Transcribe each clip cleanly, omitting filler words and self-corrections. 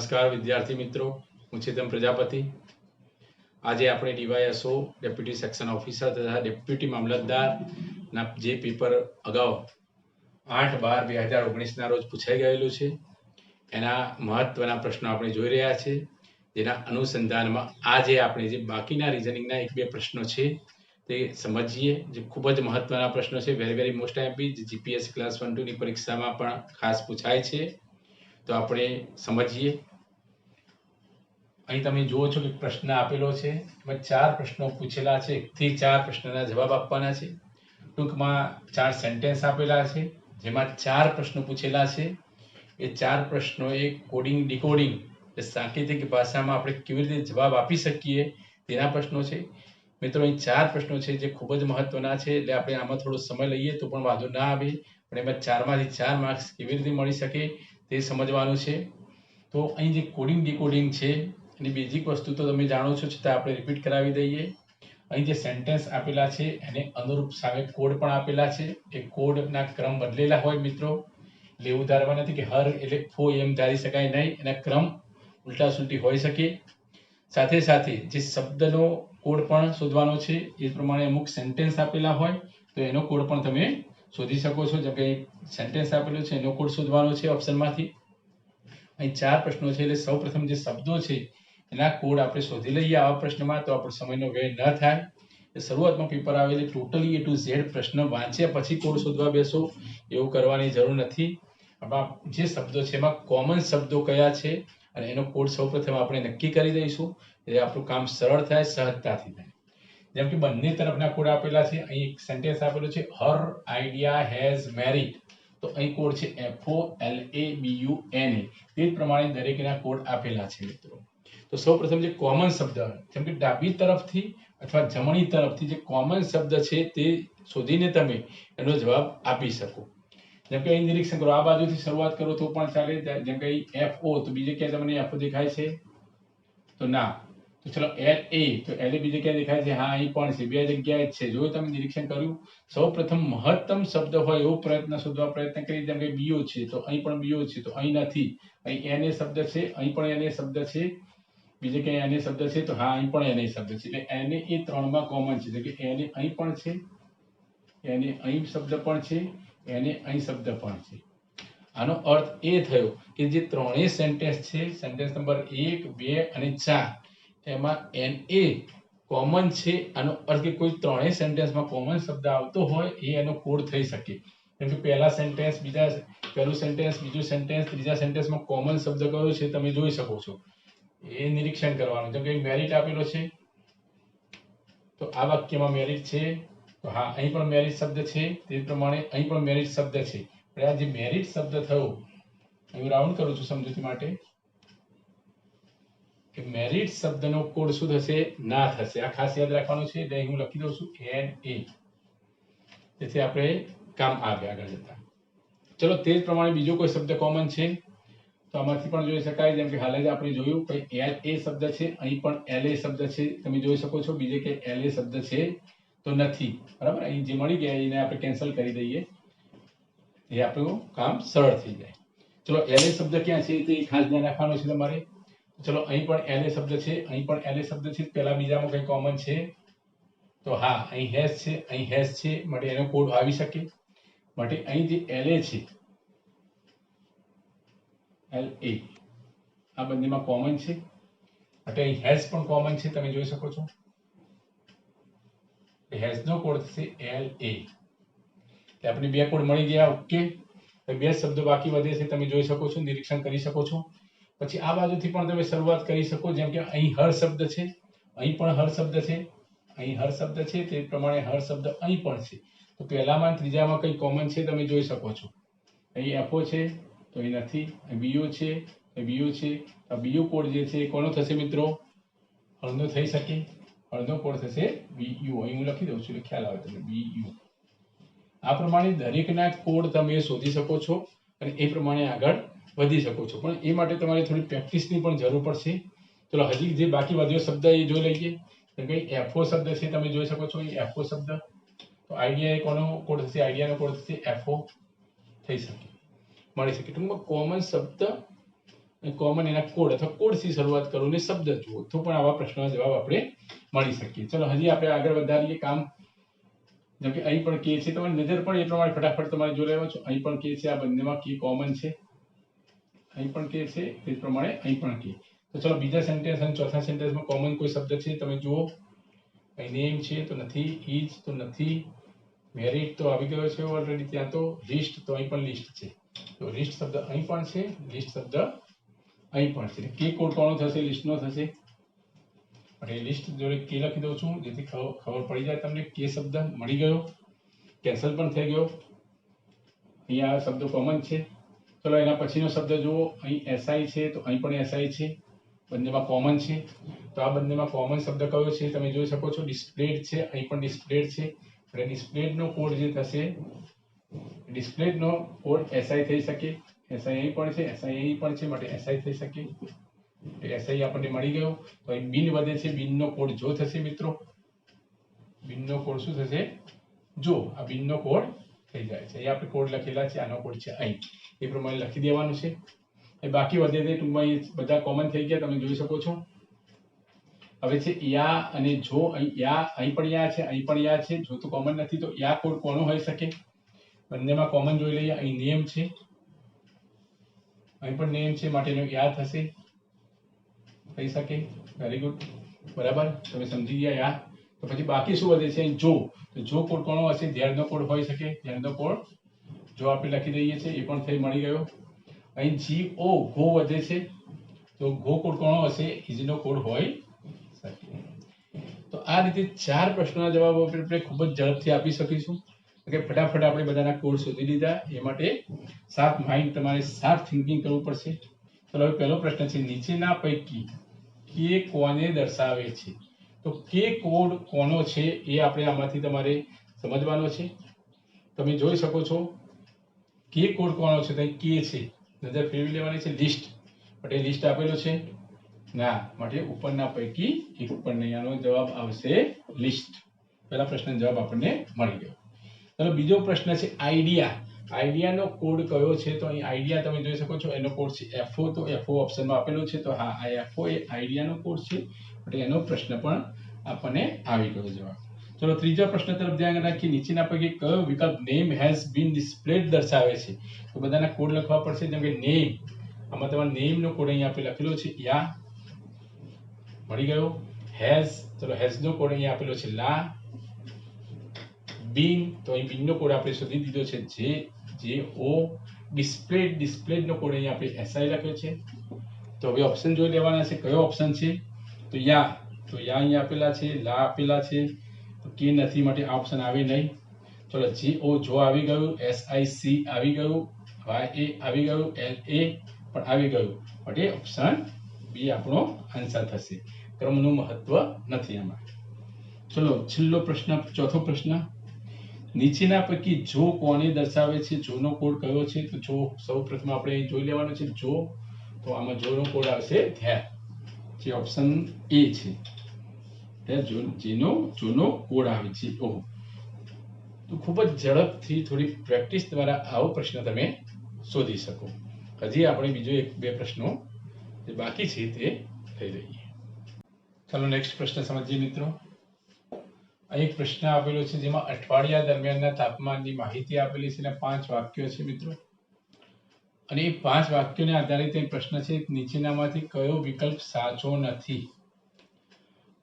નમસ્કાર વિદ્યાર્થી મિત્રો, હું ચેતન પ્રજાપતિ। આજે આપણે ડીવાયએસઓ ડેપ્યુટી સેક્શન ઓફિસર તથા ડેપ્યુટી મામલતદારના જે પેપર અગાઉ 8/12/2019ના રોજ પૂછાઈ ગયેલું છે એના મહત્વના પ્રશ્નો આપણે જોઈ રહ્યા છે, જેના અનુસંધાનમાં આજે આપણે જે બાકીના રીઝનિંગના એક બે પ્રશ્નો છે તે સમજીએ, જે ખૂબ જ મહત્વના પ્રશ્નો છે, વેરી મોસ્ટ એમપી, જે જીપીએસસી ક્લાસ 1-2 ની પરીક્ષામાં પણ ખાસ પૂછાય છે। તો આપણે સમજીએ। અહીં તમે જુઓ છો કે પ્રશ્ન આપેલો છે, એમાં 4 પ્રશ્નો પૂછેલા છે, 1 થી 4 પ્રશ્નના જવાબ આપવાના છે। ટૂંકમાં 4 સેન્ટેન્સ આપેલા છે, જેમાં 4 પ્રશ્નો પૂછેલા છે। એ 4 પ્રશ્નો એ કોડિંગ ડીકોડિંગ સાંકેતિક ભાષામાં આપણે કેવી રીતે જવાબ આપી શકીએ તેના પ્રશ્નો છે। મિત્રો, અહીં 4 પ્રશ્નો છે જે ખૂબ જ મહત્વના છે, એટલે આપણે આમાં થોડો સમય લઈએ તો પણ વાંધો ના આવે, પણ એમાં 4માંથી 4 માર્ક્સ કેવી રીતે મળી શકે તે સમજવાનું છે। તો અહીં જે કોડિંગ ડીકોડિંગ છે એની બેઝિક વસ્તુ તો તમે જાણો છો, છતાં આપણે રિપીટ કરાવી દઈએ। અહીં જે સેન્ટેન્સ આપેલા છે એને અનુરૂપ સામે કોડ પણ આપેલા છે। એ કોડના ક્રમ બદલેલા હોય મિત્રો, એટલે એવું ધારવા નથી કે હર એટલે ફો એમ ધારી શકાય નહીં, એના ક્રમ ઉલટા સુલટી હોઈ શકે। સાથે સાથે જે શબ્દનો કોડ પણ શોધવાનો છે, એ પ્રમાણે અમુક સેન્ટેન્સ આપેલા હોય તો એનો કોડ પણ તમે શોધી શકો છો। જેમ કે સેન્ટેન્સ આપેલો છે એનો કોડ શોધવાનો છે ઓપ્શનમાંથી। અહીં 4 પ્રશ્નો છે, એટલે સૌપ્રથમ જે શબ્દો છે એના કોડ આપણે શોધી લઈએ આવા પ્રશ્નમાં, તો આપણો સમયનો વ્યય ન થાય। શરૂઆતમાં પેપર આવેલી ટોટલી A to Z પ્રશ્ન વાંચ્યા પછી કોડ શોધવા બેસો એવું કરવાની જરૂર નથી। આમાં જે શબ્દો છે એમાં કોમન શબ્દો કયા છે અને એનો કોડ સૌપ્રથમ આપણે નક્કી કરી દઈશું, એટલે આપણું કામ સરળ થાય, સહજતાથી થાય। જેમ કે બંને તરફના કોડ આપેલા છે। અહીં એક સેન્ટેન્સ આપેલું છે, હર આઈડિયા હેઝ મેરિટ, તો અહીં કોડ છે FOLABUNA। તે જ પ્રમાણે દરેકના કોડ આપેલા છે મિત્રો। તો સૌપ્રથમ જે કોમન શબ્દ, જેમ કે ડાબી તરફથી અથવા જમણી તરફથી જે કોમન શબ્દ છે તે શોધીને તમે એનો જવાબ આપી શકો। જેમ કે અહીં નિરીક્ષણ કરો, આ બાજુથી શરૂઆત કરો તો પણ ચાલે। જેમ કે FO, તો બીજે ક્યાં તમને FO દેખાય છે? તો ના। તો ચલો LA, તો LA બીજે ક્યાં દેખાય છે? હા, અહીં પણ છે, બે જગ્યાએ જ છે। જો તમે નિરીક્ષણ કર્યું, સૌપ્રથમ મહત્તમ શબ્દ હોય એવો શોધવા પ્રયત્ન કરી। જેમ કે BO છે, તો અહીં પણ BO છે, તો અહીં નથી। અહીં NA શબ્દ છે, અહીં પણ NA શબ્દ છે, બીજે ક્યાંય NA શબ્દ છે? તો હા, અહીં પણ NA શબ્દ છે, એટલે NA એ 3માં કોમન છે। એટલે કે NA અહીં પણ છે, NA અહીં શબ્દ પણ છે, NA અહીં શબ્દ પણ છે। આનો અર્થ એ થયો કે જે ત્રણેય સેન્ટેન્સ છે, સેન્ટેન્સ નંબર 1, 2 અને 4, એમાં NA કોમન છે। આનો અર્થ કે કોઈ ત્રણેય સેન્ટેન્સમાં કોમન શબ્દ આવતો હોય એ એનો કોડ થઈ શકે। જેમ કે પહેલું સેન્ટેન્સ, બીજું સેન્ટેન્સ, ત્રીજા સેન્ટેન્સમાં કોમન શબ્દ કયો છે તમે જોઈ શકો છો, એ નિરીક્ષણ કરવાનું। જેમ કે મેરિટ આપેલો છે, તો આ વાક્યમાં મેરિટ છે, તો હા, અહીં પણ મેરિટ શબ્દ છે, તે પ્રમાણે અહીં પણ મેરિટ શબ્દ છે। આ જે મેરિટ શબ્દ થયો, હું રાઉન્ડ કરું છું સમજૂતી માટે, કે મેરિટ શબ્દનો કોડ શું થશે? ના થશે। આ ખાસ યાદ રાખવાનું છે, એટલે હું લખી દઉં છું NA, જેથી આપણે કામ આગળ જતા। ચલો, તે જ પ્રમાણે બીજો કોઈ શબ્દ કોમન છે તો આમાંથી પણ જોઈ શકાય। જેમ કે હાલ જ આપણે જોયું કે LA શબ્દ છે, અહીં પણ LA શબ્દ છે, તમે જોઈ શકો છો। બીજે કે LA શબ્દ છે તો નથી, બરાબર। અહીં જે મળી ગયા એને આપણે કેન્સલ કરી દઈએ, એ આપણું કામ સરળ થઈ જાય। ચલો, LA શબ્દ ક્યાં છે તે ખાસ ધ્યાન રાખવાનું છે તમારે। ચલો, અહીં પણ LA શબ્દ છે, અહીં પણ LA શબ્દ છે, પહેલા બીજામાં કંઈ કોમન છે? તો હા, અહીં હેઝ છે, અહીં હેઝ છે, માટે એનો કોડ આવી શકે। માટે અહીં જે LA છે, LA, આ બંનેમાં કોમન છે, એટલે અહીં હેઝ પણ કોમન છે, તમે જોઈ શકો છો। હેઝ નો કોડ થશે LA, એટલે આપણે બે કોડ મળી ગયા। ઓકે, બે શબ્દો બાકી વધે છે, તમે જોઈ શકો છો, નિરીક્ષણ કરી શકો છો। પછી આ બાજુથી પણ તમે શરૂઆત કરી શકો। જેમ કે અહીં હર શબ્દ છે, અહીં પણ હર શબ્દ છે, અહીં હર શબ્દ છે, તે પ્રમાણે હર શબ્દ અહીં પણ છે। તો પહેલામાં ત્રીજામાં કઈ કોમન છે તમે જોઈ શકો છો। અહીં FO છે, તો એ નથી। BO છે, BO છે, આ BO કોડ જે છે એ કોનો થશે મિત્રો? હળનો થઈ શકે। હળનો કોડ થશે BU, અહીં હું લખી દઉં છું એટલે ખ્યાલ આવે તમને, BU। આ પ્રમાણે દરેકના કોડ તમે શોધી શકો છો અને એ પ્રમાણે આગળ વધી શકો છો, પણ એ માટે તમારે થોડી પ્રેક્ટિસની પણ જરૂર પડશે। ચલો, હજી જે બાકી વધ્યો શબ્દ એ જોઈ લઈએ। તો કઈ FO શબ્દ છે, તમે જોઈ શકો છો, અહીં FO શબ્દ, તો આઈડિયા કોનો કોડ થશે? આઈડિયાનો કોડ થશે FO, થઈ શકે, મળી શકે। ટૂંકમાં કોમન શબ્દ કોમન એના કોડ અથવા કોડથી શરૂઆત કરો ને શબ્દ જુઓ તો પણ આવા પ્રશ્નોના જવાબ આપણે મળી શકીએ. ચલો હજી આપણે આગળ વધારીએ કામ. જેમ કે અહીં પણ કે છે, તમારી નજર પણ એ પ્રમાણે ફટાફટ તમારે જોઈ લેવા છો. અહીં પણ કે છે, આ બંનેમાં કે કોમન છે. અહીં પણ કે છે તે પ્રમાણે અહીં પણ કે. તો ચલો બીજા સેન્ટેન્સ અને ચોથા સેન્ટેન્સમાં કોમન કોઈ શબ્દ છે તમે જુઓ. અહીં નેમ છે તો નથી, ઇઝ તો નથી, મેરિટ તો આવી ગયો છે ઓલરેડી ત્યાં, તો લિસ્ટ તો અહીં પણ લિસ્ટ છે. તો લિસ્ટ શબ્દ અહીં પણ છે, લિસ્ટ શબ્દ અહીં પણ છે. કે કોડ કોનો થશે? લિસ્ટનો થશે. એટલે લિસ્ટ જોડે કે લખી દઉં છું જેથી ખબર પડી જાય તમને. કે શબ્દ મળી ગયો, કેન્સલ પણ થઈ ગયો. અહીંયા આ શબ્દ કોમન છે. ચલો એના પછીનો શબ્દ જુઓ. અહીં એસઆઈ છે તો અહીં પણ એસઆઈ છે, બંનેમાં કોમન છે. તો આ બંનેમાં કોમન શબ્દ કયો છે તમે જોઈ શકો છો. ડિસ્પ્લેડ છે, અહીં પણ ડિસ્પ્લેડ છે. એટલે ડિસ્પ્લેડનો કોડ જે થશે, ડિસ્પ્લેડનો કોડ એસઆઈ થઈ શકે. એસઆઈ અહીં પણ છે, એસઆઈ અહીં પણ છે, માટે એસઆઈ થઈ શકે. એસઆઈ આપણને મળી ગયો. તો અહીં બિન વધે છે, બિનનો કોડ જો થશે મિત્રો. બિનનો કોડ શું થશે? જો. આ બિનનો કોડ થઈ જાય છે. અહીં આપણે કોડ લખેલા છે, આનો કોડ છે અહીં, એ પ્રમાણે લખી દેવાનું છે. એ બાકી વધે તે ટૂંકમાં એ બધા કોમન થઈ ગયા, તમે જોઈ શકો છો. હવે છે યા અને જો. અહીં યા, અહીં પણ યા છે, અહીં પણ યા છે. જો તો કોમન નથી તો યા કોડ કોનો હોઈ શકે? બંનેમાં કોમન જોઈ લઈએ. અહીં નેમ છે, અહીં પણ નેમ છે, માટે એનો યા થશે, થઈ શકે. વેરી ગુડ, બરાબર, તમે સમજી ગયા યા. તો પછી બાકી શું વધે છે? અહીં જો. તો જો કોડ કોનો હશે? ધ્યાનનો કોડ હોઈ શકે. ધ્યાનનો કોડ જો આપણે લખી દઈએ છીએ, એ પણ થઈ મળી ગયો. અહીં જી ઓ ગો વધે છે, તો ગો કોડ કોનો હશે? ઇઝનો કોડ હોય શકે. તો આ રીતે 4 પ્રશ્નોના જવાબો આપણે ખૂબ જ ઝડપથી આપી શકીશું. કે ફટાફટ આપણે બધાના કોડ શોધી લીધા. એ માટે શાર્પ માઇન્ડ, તમારે શાર્પ થિંકિંગ કરવું પડશે. ચલો હવે પહેલો પ્રશ્ન છે, નીચેના પૈકી કે કોને દર્શાવે છે? તો કે કોડ કોનો છે એ આપણે આમાંથી તમારે સમજવાનો છે. તમે જોઈ શકો છો કે કોડ કોનો છે. તો કે છે, નજર ફેરવી લેવાની છે. લિસ્ટ, એટલે લિસ્ટ આપેલો છે ના, માટે ઉપરના પૈકી એક પણ નહીં. આનો જવાબ આવશે લિસ્ટ. પહેલા પ્રશ્નનો જવાબ આપણને મળી ગયો. ચલો બીજો પ્રશ્ન છે આઈડિયા. આઈડિયાનો કોડ કયો છે? તો અહીં આઈડિયા તમે જોઈ શકો છો, એનો કોડ છે એફઓ. તો એફઓ ઓપ્શનમાં આપેલો છે. તો હા, આ એફઓ એ આઈડિયાનો કોડ છે, એટલે એનો પ્રશ્ન પણ આપણને આવી ગયો જવાબ. ચલો ત્રીજા પ્રશ્ન તરફ ધ્યાન રાખીએ. નીચેના પૈકી કયો વિકલ્પ નેમ હેઝ બીન ડિસ્પ્લેડ દર્શાવે છે? તો બધાના કોડ લખવા પડશે. જેમ કે નેમ, આમાં તમારા નેમનો કોડ અહીં આપણે લખેલો છે યા, મળી ગયો. હેઝ, ચલો હેઝનો કોડ અહીં આપેલો છે લા. બીન, તો અહીં બીનનો કોડ આપણે શોધી દીધો છે જે ઓ. ડિસ્પ્લેડ, ડિસ્પ્લેડનો કોડ અહીં આપણે એસઆઈ લખ્યો છે. તો હવે ઓપ્શન જોઈ લેવાના છે, કયો ઓપ્શન છે? તો યા, તો યા અહીં આપેલા છે, લા આપેલા છે, તો કે નથી, માટે આ ઓપ્શન આવે નહીં. ચલો જે ઓ જો આવી ગયું, એસઆઈ સી આવી ગયું, વાય એ આવી ગયું, એલ એ પણ આવી ગયું, માટે ઓપ્શન બી આપણો આન્સર થશે. ક્રમનું મહત્વ નથી આમાં. ચલો છેલ્લો પ્રશ્ન, ચોથો પ્રશ્ન. નીચેના પૈકી જો કોને દર્શાવે છે? જોનો કોડ કયો છે? તો જો સૌપ્રથમ આપણે જોઈ લેવાનો છે જો. તો આમાં જોનો કોડ આવશે ધ્યાન, જે ઓપ્શન એ છે. જોનો કોડ આવે છે. ઓહો, તો ખૂબ જ ઝડપથી થોડી પ્રેક્ટિસ દ્વારા આવો પ્રશ્ન તમે શોધી શકો. હજી આપણે બીજો 1-2 પ્રશ્નો જે બાકી છે તે થઈ રહીએ. ચાલો નેક્સ્ટ પ્રશ્ન સમજીએ મિત્રો. એક પ્રશ્ન આપેલો છે જેમાં અઠવાડિયા દરમિયાનના તાપમાનની માહિતી આપેલી છે અને 5 વાક્યો છે મિત્રો. અને એ 5 વાક્યોને આધારિત એક પ્રશ્ન છે, નીચેનામાંથી કયો વિકલ્પ સાચો નથી?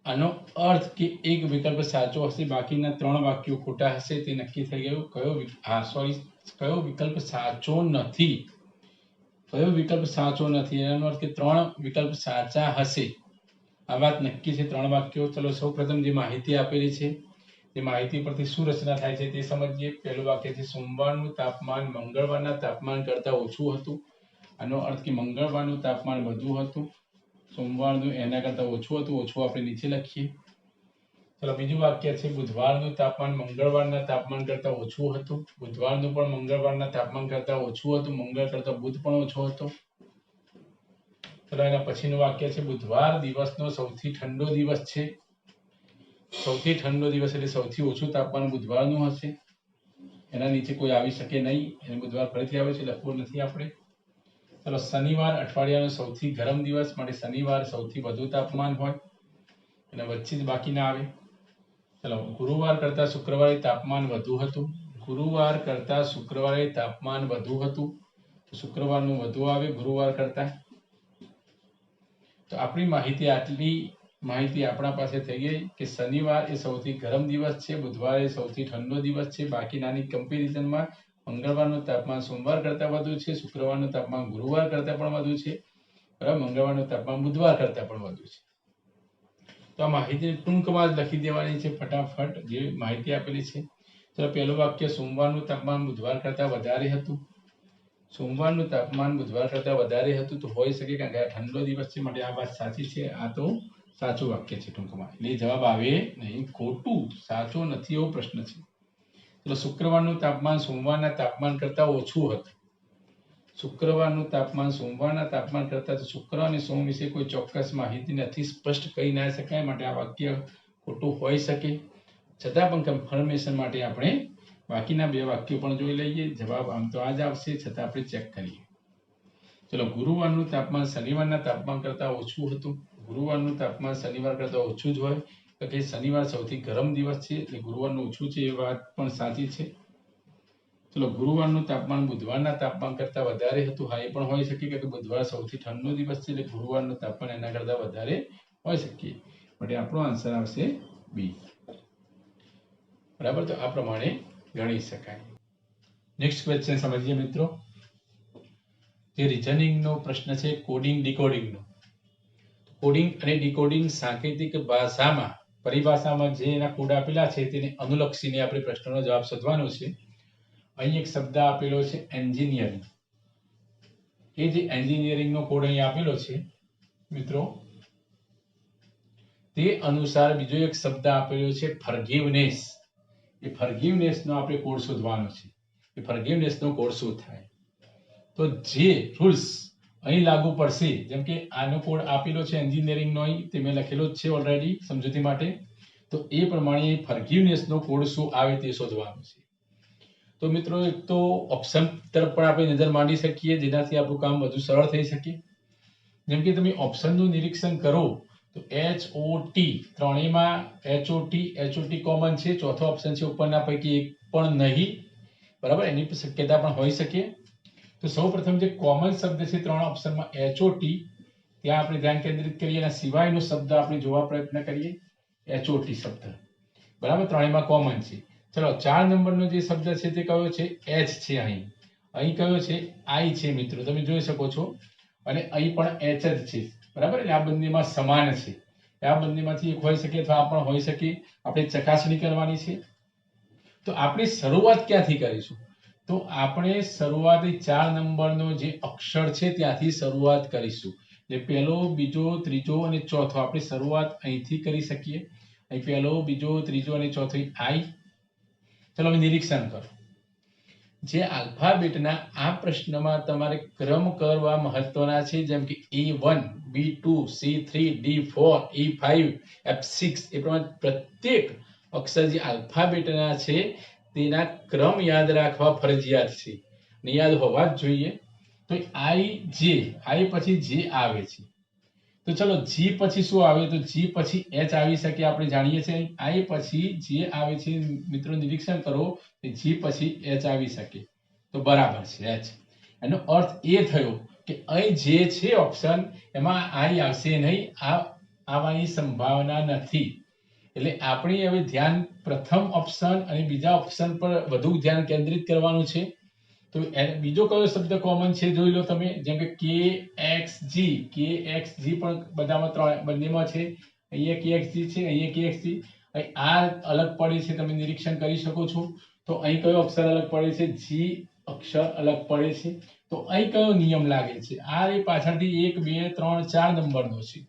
આનો અર્થ કે એક વિકલ્પ સાચો હશે, બાકીના 3 વાક્યો ખોટા હશે, તે નક્કી થઈ ગયું. કયો વિકલ્પ સાચો નથી? કયો વિકલ્પ સાચો નથી એનો અર્થ કે 3 વિકલ્પ સાચા હશે, આ વાત નક્કી છે. 3 વાક્યો. ચલો સૌપ્રથમ જે માહિતી આપેલી છે તે માહિતી પરથી શું રચના થાય છે તે સમજીએ. પહેલું વાક્ય છે, સોમવારનું તાપમાન મંગળવારના તાપમાન કરતાં ઓછું હતું. આનો અર્થ કે મંગળવારનું તાપમાન વધુ હતું, સોમવારનું એના કરતાં ઓછું હતું. ઓછું આપણે નીચે લખીએ. ચલો બીજું વાક્ય છે, બુધવારનું તાપમાન મંગળવારના તાપમાન કરતાં ઓછું હતું. બુધવારનું પણ મંગળવારના તાપમાન કરતાં ઓછું હતું. મંગળ કરતાં બુધ પણ ઓછો હતો. ચલો એના પછીનું વાક્ય છે, બુધવાર દિવસનો સૌથી ઠંડો દિવસ છે. સૌથી ઠંડો દિવસ એટલે સૌથી ઓછું તાપમાન બુધવારનું હશે. એના નીચે કોઈ આવી શકે નહીં. એને બુધવાર ફરીથી આવે છે, લખવું નથી આપણે. ચલો શનિવાર અઠવાડિયાનો સૌથી ગરમ દિવસ માટે શનિવાર સૌથી વધુ તાપમાન હોય અને વચ્ચે જ બાકી ના આવે. ચલો ગુરુવાર કરતા શુક્રવારે તાપમાન વધુ હતું. ગુરુવાર કરતા શુક્રવારે તાપમાન વધુ હતું તો શુક્રવારનું વધુ આવે ગુરુવાર કરતા. તો આપણી માહિતી આટલી માહિતી આપણા પાસે થઈ ગઈ કે શનિવાર એ સૌથી ગરમ દિવસ છે, બુધવાર એ સૌથી ઠંડો દિવસ છે. બાકીનાની કમ્પેરિઝનમાં મંગળવારનું તાપમાન સોમવાર કરતા વધુ છે, શુક્રવારનું તાપમાન ગુરુવાર કરતા પણ વધુ છે, બરાબર. મંગળવારનું તાપમાન બુધવાર કરતા પણ વધુ છે. તો આ માહિતી ટૂંકમાં જ લખી દેવાની છે ફટાફટ જે માહિતી આપેલી છે. ચલો પહેલું વાક્ય, સોમવારનું તાપમાન બુધવાર કરતા વધારે હતું. સોમવારનું તાપમાન બુધવાર કરતા વધારે હતું તો હોઈ શકે કારણ કે આ ઠંડો દિવસ છે માટે આ વાત સાચી છે. આ તો સાચું વાક્ય છે ટૂંકમાં, એટલે જવાબ આવે નહીં, ખોટું. સાચો નથી એવો પ્રશ્ન છે. ચલો શુક્રવારનું તાપમાન સોમવારના તાપમાન કરતા ઓછું હતું. શુક્રવારનું તાપમાન સોમવારના તાપમાન કરતા, તો શુક્ર અને સોમ વિશે કોઈ ચોક્કસ માહિતી નથી, સ્પષ્ટ કહી ના શકાય, માટે આ વાક્ય ખોટું હોઈ શકે. છતાં પણ કન્ફર્મેશન માટે આપણે બાકીના બે વાક્યો પણ જોઈ લઈએ. જવાબ આમ તો આ જ આવશે, છતાં આપણે ચેક કરીએ. ચલો ગુરુવારનું તાપમાન શનિવારના તાપમાન કરતા ઓછું હતું. ગુરુવારનું તાપમાન શનિવાર કરતા ઓછું જ હોય તો કે શનિવાર સૌથી ગરમ દિવસ છે એટલે ગુરુવારનું ઓછું છે, એ વાત પણ સાચી છે. ચલો ગુરુવારનું તાપમાન બુધવારના તાપમાન કરતા વધારે હતું. હા, એ પણ હોઈ શકે કે બુધવાર સૌથી ઠંડો દિવસ છે એટલે ગુરુવારનું તાપમાન એના કરતા વધારે હોઈ શકે, માટે આપણો આન્સર આવશે બી. બરાબર, તો આ પ્રમાણે ગણી શકાય. નેક્સ્ટ ક્વેશ્ચન સમજીએ મિત્રો. જે રિઝનિંગ નો પ્રશ્ન છે કોડિંગ ડીકોડિંગ નો. કોડિંગ અને ડીકોડિંગ સાંકેતિક ભાષામાં પરિભાષામાં જે એના કોડ આપેલા છે તેને અનુલક્ષીને આપણે પ્રશ્નનો જવાબ શોધવાનો છે. અહીં એક શબ્દ આપેલો છે એન્જિનિયરિંગ. એ જે એન્જિનિયરિંગ નો કોડ અહીં આપેલો છે મિત્રો, તે અનુસાર બીજો એક શબ્દ આપેલો છે ફોરગિવનેસ. એ ફોરગિવનેસ નો આપણે કોડ શોધવાનો છે. એ ફોરગિવનેસ નો કોડ શું થાય? તો જે રૂલ્સ અહીં લાગુ પડશે, જેમ કે આનો કોડ આપેલો છે એન્જિનિયરિંગ નો, અહીં તે મેં લખેલો જ છે ઓલરેડી સમજૂતી માટે, તો એ પ્રમાણે ફોરગિવનેસ નો કોડ શું આવે તે શોધવાનો છે. તો મિત્રો એક તો ઓપ્શન તરફ પણ આપણે નજર માંડી શકીએ જેનાથી આપણું કામ વધુ સરળ થઈ શકે. જેમ કે તમે ઓપ્શનનું નિરીક્ષણ કરો તો HOT, ત્રણેયમાં HOT કોમન છે. ચોથો ઓપ્શન છે ઉપરના પૈકી એક પણ નહીં, બરાબર, એની શક્યતા પણ હોઈ શકે. તો સૌપ્રથમ જે કોમન શબ્દ છે ત્રણ ઓપ્શનમાં HOT, ત્યાં આપણે ધ્યાન કેન્દ્રિત કરીએ. એના સિવાયનો શબ્દ આપણે જોવા પ્રયત્ન કરીએ. HOT શબ્દ, બરાબર, ત્રણેયમાં કોમન છે. ચલો 4 નંબરનો જે શબ્દ છે તે કયો છે? H છે. અહીં કયો છે? I છે મિત્રો, તમે જોઈ શકો છો. અને અહીં પણ H જ છે, બરાબર. એટલે આ બંનેમાં સમાન છે. આ બંનેમાંથી એક હોઈ શકે અથવા આ પણ હોઈ શકે. આપણે ચકાસણી કરવાની છે. તો આપણે શરૂઆત ક્યાંથી કરીશું? તો આપણે શરૂઆત 4 નંબરનો જે અક્ષર છે ત્યાંથી શરૂઆત કરીશું. એટલે પહેલો, બીજો, ત્રીજો અને ચોથો આપણે શરૂઆત અહીંથી કરી શકીએ. અહીં પહેલો, બીજો, ત્રીજો અને ચોથો I. ચલો હવે નિરીક્ષણ કરો. જે આલ્ફાબેટના આ પ્રશ્નમાં તમારે ક્રમ કરવા મહત્વના છે, જેમ કે A1, B2, C3, D4, E5, F6, એ પ્રમાણે પ્રત્યેક અક્ષર જે આલ્ફાબેટના છે તેના ક્રમ યાદ રાખવા ફરજિયાત છે ને યાદ હોવા જ જોઈએ. તો I પછી J આવે છે. તો ચલો G પછી શું આવે? તો G પછી H આવી શકે, આપણે જાણીએ છીએ. I પછી J આવે છે મિત્રો, નિરીક્ષણ કરો. G પછી H આવી શકે તો બરાબર છે H. એનો અર્થ એ થયો કે અહીં જે છે ઓપ્શન એમાં I આવશે નહીં, આવવાની સંભાવના નથી. એટલે આપણે હવે ધ્યાન પ્રથમ ઓપ્શન અને બીજા ઓપ્શન પર વધુ ધ્યાન કેન્દ્રિત કરવાનું છે. તો બીજો કયો શબ્દ કોમન છે જોઈ લો તમે, જેમ કે KXG પણ બધામાં બંનેમાં છે. અહીંયા KXG છે, અહીંયા KXG. અહીં આ અલગ પડે છે, તમે નિરીક્ષણ કરી શકો છો. તો અહીં કયો અક્ષર અલગ પડે છે? G અક્ષર અલગ પડે છે. તો અહીં કયો નિયમ લાગે છે? આ એ પાછળથી 1, 2, 3, 4 નંબરનો છે.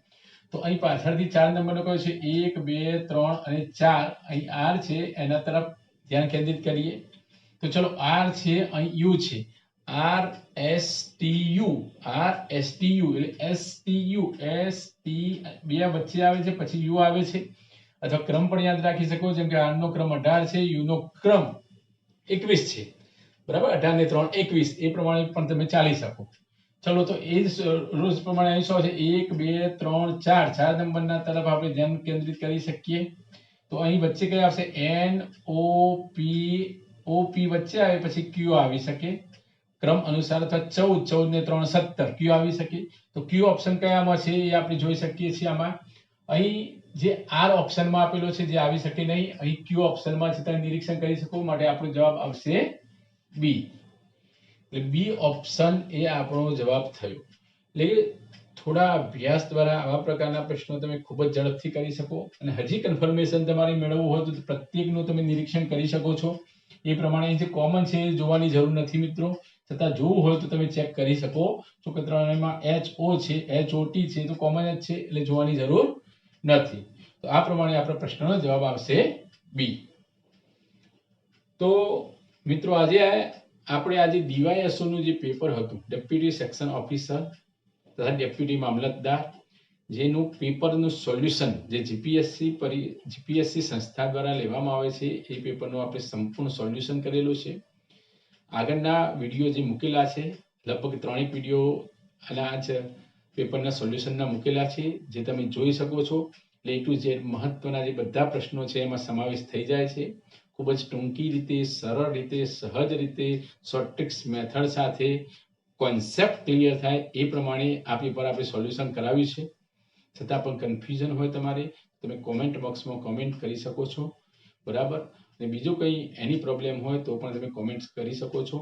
તો અહીં પાછળથી 4 નંબરનો કયો છે? 1, 2, 3 અને 4. અહીં R છે, એના તરફ ધ્યાન કેન્દ્રિત કરીએ. તો ચલો R છે, અહીં U છે. RSTU એટલે ST બે વચ્ચે આવે છે, પછી U આવે છે. અથવા ક્રમ પણ યાદ રાખી શકો, જેમ કે R નો ક્રમ 18 છે, U નો ક્રમ 21 છે, બરાબર. 18 ને 3 21, એ પ્રમાણે પણ તમે ચાલી શકો. ચલો તો એ જ રૂલ્સ પ્રમાણે અહીં શું છે 1 2 3 4 ચાર નંબરના તરફ આપણે ધ્યાન કેન્દ્રિત કરી શકીએ. તો અહીં વચ્ચે કઈ આવશે એન ઓ પી વચ્ચે આવે પછી ક્યુ આવી શકે ક્રમ અનુસાર અથવા 14 ને 3 17 ક્યુ આવી શકે. તો ક્યુ ઓપ્શન કયામાં છે એ આપણે જોઈ શકીએ છીએ. આમાં અહીં જે આર ઓપ્શનમાં આપેલો છે જે આવી શકે નહીં, અહીં ક્યુ ઓપ્શનમાં છે તમે નિરીક્ષણ કરી શકો, માટે આપણો જવાબ આવશે બી. એટલે બી ઓપ્શન એ આપણો જવાબ થયો. એટલે થોડા અભ્યાસ દ્વારા આવા પ્રકારના પ્રશ્નો તમે ખૂબ જ ઝડપથી કરી શકો. અને હજી કન્ફર્મેશન તમારે મેળવવું હોય તો પ્રત્યેકનું તમે નિરીક્ષણ કરી શકો છો. એ પ્રમાણે જે કોમન છે એ જોવાની જરૂર નથી મિત્રો, છતાં જોવું હોય તો તમે ચેક કરી શકો છો કે ત્રણેયમાં HO છે, HOT છે તો કોમન જ છે એટલે જોવાની જરૂર નથી. તો આ પ્રમાણે આપણા પ્રશ્નનો જવાબ આવશે બી. તો મિત્રો આજે DYSO નું જે પેપર હતું, ડેપ્યુટી સેક્શન ઓફિસર તથા ડેપ્યુટી મામલતદાર, જેનું પેપરનું સોલ્યુશન જે જીપીએસસી સંસ્થા દ્વારા લેવામાં આવે છે એ પેપરનું આપણે સંપૂર્ણ સોલ્યુશન કરેલું છે. આગળના વિડીયો જે મૂકેલા છે લગભગ 3 વિડીયો આના જ પેપરના સોલ્યુશનના મૂકેલા છે, જે તમે જોઈ શકો છો. એટલે ટુ ઝેડ મહત્વના જે બધા પ્રશ્નો છે એમાં સમાવેશ થઈ જાય છે. ખૂબ જ ટૂંકી રીતે, સરળ રીતે, સહજ રીતે, શોર્ટ ટ્રિક્સ મેથડ સાથે કોન્સેપ્ટ ક્લિયર થાય એ પ્રમાણે આ પેપર આપણે સોલ્યુશન કરાવ્યું છે. છતાં પણ કન્ફ્યુઝન હોય તમારે, તમે કોમેન્ટ બોક્સમાં કોમેન્ટ કરી શકો છો, બરાબર. અને બીજું કંઈ એની પ્રોબ્લેમ હોય તો પણ તમે કોમેન્ટ કરી શકો છો.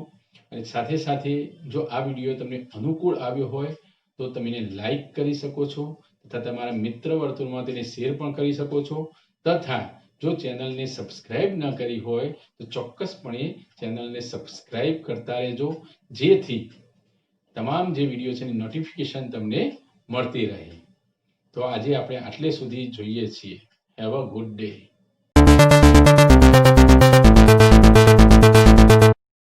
અને સાથે સાથે જો આ વિડીયો તમને અનુકૂળ આવ્યો હોય તો તમે એને લાઈક કરી શકો છો તથા તમારા મિત્ર વર્તુળમાં તેને શેર પણ કરી શકો છો. તથા જો ચેનલને સબસ્ક્રાઇબ ન કરી હોય તો ચોક્કસપણે ચેનલને સબસ્ક્રાઇબ કરતા રહેજો, જેથી તમામ જે વિડીયો છે એની નોટિફિકેશન તમને મળતી રહે. તો આજે આપણે આટલે સુધી જોઈએ છીએ. Have a good day.